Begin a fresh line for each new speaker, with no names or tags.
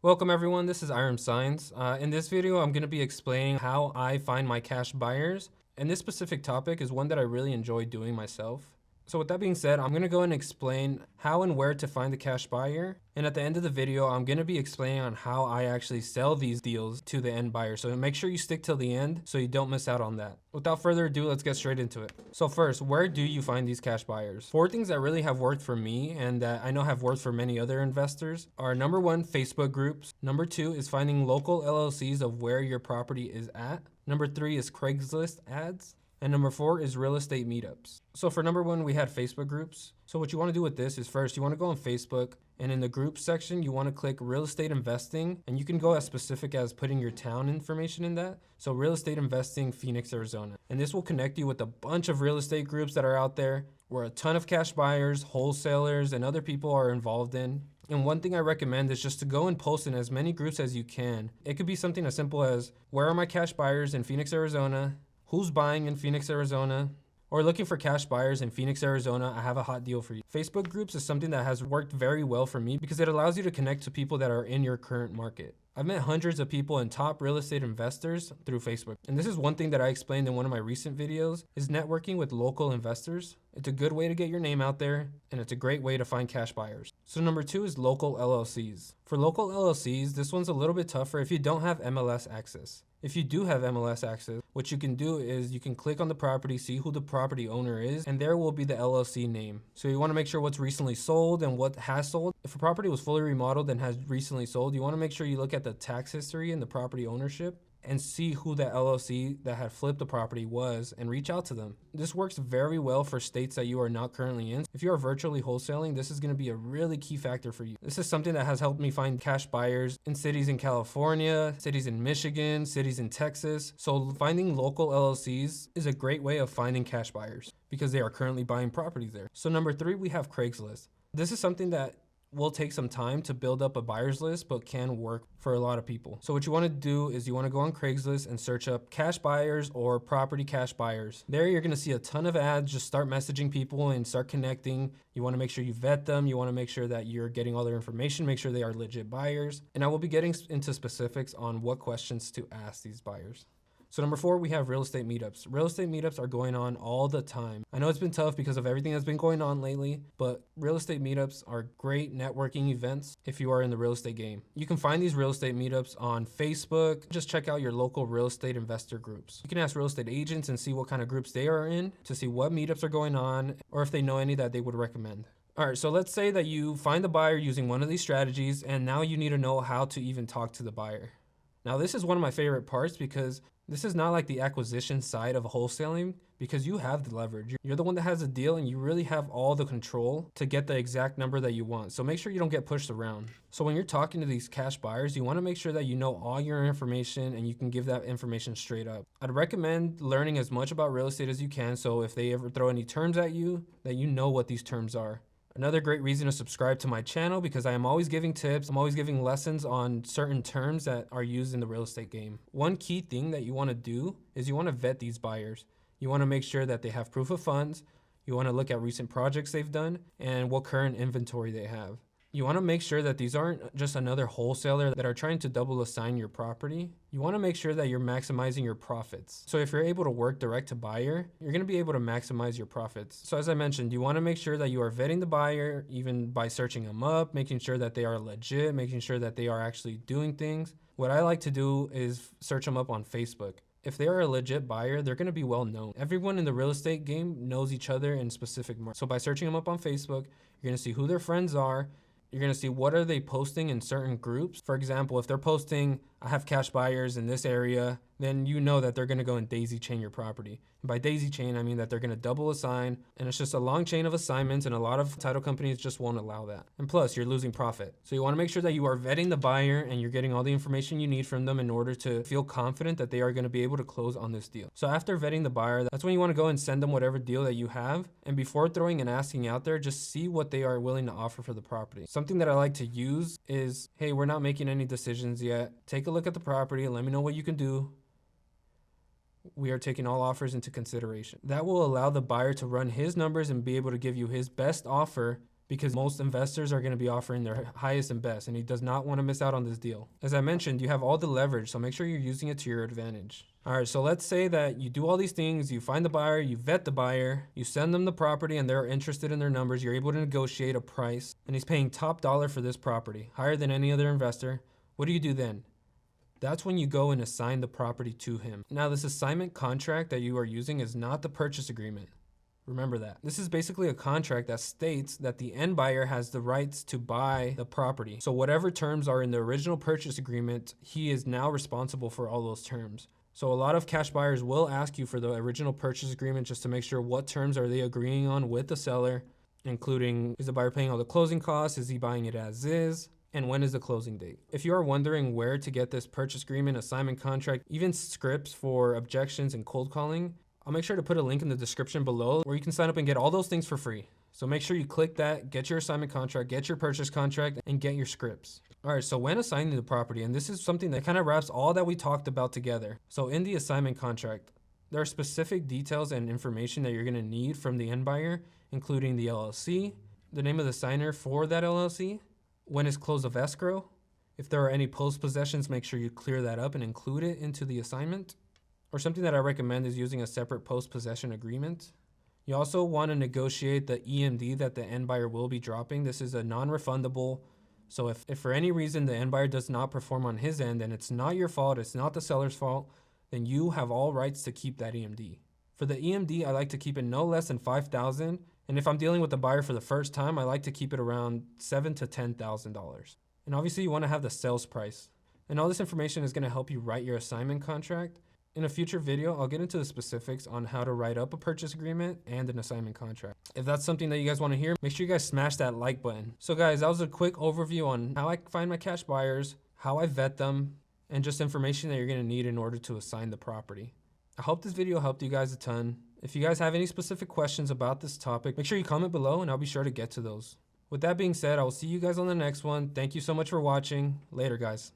Welcome everyone, this is Alex Saenz. In this video, I'm going to be explaining how I find my cash buyers. And this specific topic is one that I really enjoy doing myself. So with that being said, I'm going to go and explain how and where to find the cash buyer. And at the end of the video, I'm going to be explaining on how I actually sell these deals to the end buyer. So make sure you stick till the end so you don't miss out on that. Without further ado, let's get straight into it. So first, where do you find these cash buyers? 4 things that really have worked for me and that I know have worked for many other investors are: number 1, Facebook groups. Number 2 is finding local LLCs of where your property is at. Number 3 is Craigslist ads. And number 4 is real estate meetups. So for number 1, we had Facebook groups. So what you want to do with this is, first, you want to go on Facebook, and in the groups section, you want to click real estate investing, and you can go as specific as putting your town information in that. So real estate investing, Phoenix, Arizona. And this will connect you with a bunch of real estate groups that are out there where a ton of cash buyers, wholesalers, and other people are involved in. And one thing I recommend is just to go and post in as many groups as you can. It could be something as simple as, where are my cash buyers in Phoenix, Arizona? Who's buying in Phoenix, Arizona? Or looking for cash buyers in Phoenix, Arizona, I have a hot deal for you. Facebook groups is something that has worked very well for me because it allows you to connect to people that are in your current market. I've met hundreds of people and top real estate investors through Facebook. And this is one thing that I explained in one of my recent videos, is networking with local investors. It's a good way to get your name out there, and it's a great way to find cash buyers. So number 2 is local LLCs. For local LLCs, this one's a little bit tougher if you don't have MLS access. If you do have MLS access, what you can do is you can click on the property, see who the property owner is, and there will be the LLC name. So you want to make sure what's recently sold and what has sold. If a property was fully remodeled and has recently sold, you want to make sure you look at the tax history and the property ownership and see who that LLC that had flipped the property was and reach out to them. This works very well for states that you are not currently in. If you are virtually wholesaling, this is going to be a really key factor for you. This is something that has helped me find cash buyers in cities in California, cities in Michigan, cities in Texas. So finding local LLCs is a great way of finding cash buyers because they are currently buying properties there. So number 3, we have Craigslist. This is something that will take some time to build up a buyer's list, but can work for a lot of people. So what you want to do is you want to go on Craigslist and search up cash buyers or property cash buyers. There you're going to see a ton of ads. Just start messaging people and start connecting. You want to make sure you vet them. You want to make sure that you're getting all their information, make sure they are legit buyers. And I will be getting into specifics on what questions to ask these buyers. So number 4, we have real estate meetups. Real estate meetups are going on all the time. I know it's been tough because of everything that's been going on lately, but real estate meetups are great networking events if you are in the real estate game. You can find these real estate meetups on Facebook. Just check out your local real estate investor groups. You can ask real estate agents and see what kind of groups they are in to see what meetups are going on or if they know any that they would recommend. All right, so let's say that you find the buyer using one of these strategies, and now you need to know how to even talk to the buyer. Now, this is one of my favorite parts because this is not like the acquisition side of wholesaling, because you have the leverage. You're the one that has the deal and you really have all the control to get the exact number that you want. So make sure you don't get pushed around. So when you're talking to these cash buyers, you want to make sure that you know all your information and you can give that information straight up. I'd recommend learning as much about real estate as you can, so if they ever throw any terms at you, that you know what these terms are. Another great reason to subscribe to my channel, because I am always giving tips. I'm always giving lessons on certain terms that are used in the real estate game. One key thing that you want to do is you want to vet these buyers. You want to make sure that they have proof of funds. You want to look at recent projects they've done and what current inventory they have. You want to make sure that these aren't just another wholesaler that are trying to double assign your property. You want to make sure that you're maximizing your profits. So if you're able to work direct to buyer, you're going to be able to maximize your profits. So as I mentioned, you want to make sure that you are vetting the buyer, even by searching them up, making sure that they are legit, making sure that they are actually doing things. What I like to do is search them up on Facebook. If they are a legit buyer, they're going to be well known. Everyone in the real estate game knows each other in specific markets. So by searching them up on Facebook, you're going to see who their friends are. You're going to see what are they posting in certain groups. For example, if they're posting, I have cash buyers in this area, then you know that they're going to go and daisy chain your property. And by daisy chain, I mean that they're going to double assign, and it's just a long chain of assignments, and a lot of title companies just won't allow that. And plus, you're losing profit. So you want to make sure that you are vetting the buyer and you're getting all the information you need from them in order to feel confident that they are going to be able to close on this deal. So after vetting the buyer, that's when you want to go and send them whatever deal that you have. And before throwing and asking out there, just see what they are willing to offer for the property. Something that I like to use is, hey, we're not making any decisions yet. Take a look at the property and let me know what you can do. We are taking all offers into consideration. That will allow the buyer to run his numbers and be able to give you his best offer, because most investors are going to be offering their highest and best, and he does not want to miss out on this deal. As I mentioned, you have all the leverage, so make sure you're using it to your advantage. All right, so let's say that you do all these things, you find the buyer, you vet the buyer, you send them the property and they're interested in their numbers, you're able to negotiate a price, and he's paying top dollar for this property, higher than any other investor. What do you do then? That's when you go and assign the property to him. Now, this assignment contract that you are using is not the purchase agreement. Remember that. This is basically a contract that states that the end buyer has the rights to buy the property. So whatever terms are in the original purchase agreement, he is now responsible for all those terms. So a lot of cash buyers will ask you for the original purchase agreement just to make sure what terms are they agreeing on with the seller, including, is the buyer paying all the closing costs? Is he buying it as is? And when is the closing date? If you are wondering where to get this purchase agreement, assignment contract, even scripts for objections and cold calling, I'll make sure to put a link in the description below where you can sign up and get all those things for free. So make sure you click that, get your assignment contract, get your purchase contract, and get your scripts. All right, so when assigning the property, and this is something that kind of wraps all that we talked about together. So in the assignment contract, there are specific details and information that you're gonna need from the end buyer, including the LLC, the name of the signer for that LLC, when is close of escrow. If there are any post possessions, make sure you clear that up and include it into the assignment. Or something that I recommend is using a separate post possession agreement. You also want to negotiate the EMD that the end buyer will be dropping. This is a non-refundable. So if for any reason the end buyer does not perform on his end and it's not your fault, it's not the seller's fault, then you have all rights to keep that EMD. For the EMD, I like to keep it no less than $5,000. And if I'm dealing with the buyer for the first time, I like to keep it around $7,000 to $10,000. And obviously you want to have the sales price. And all this information is going to help you write your assignment contract. In a future video, I'll get into the specifics on how to write up a purchase agreement and an assignment contract. If that's something that you guys want to hear, make sure you guys smash that like button. So guys, that was a quick overview on how I find my cash buyers, how I vet them, and just information that you're going to need in order to assign the property. I hope this video helped you guys a ton. If you guys have any specific questions about this topic, make sure you comment below and I'll be sure to get to those. With that being said, I will see you guys on the next one. Thank you so much for watching. Later, guys.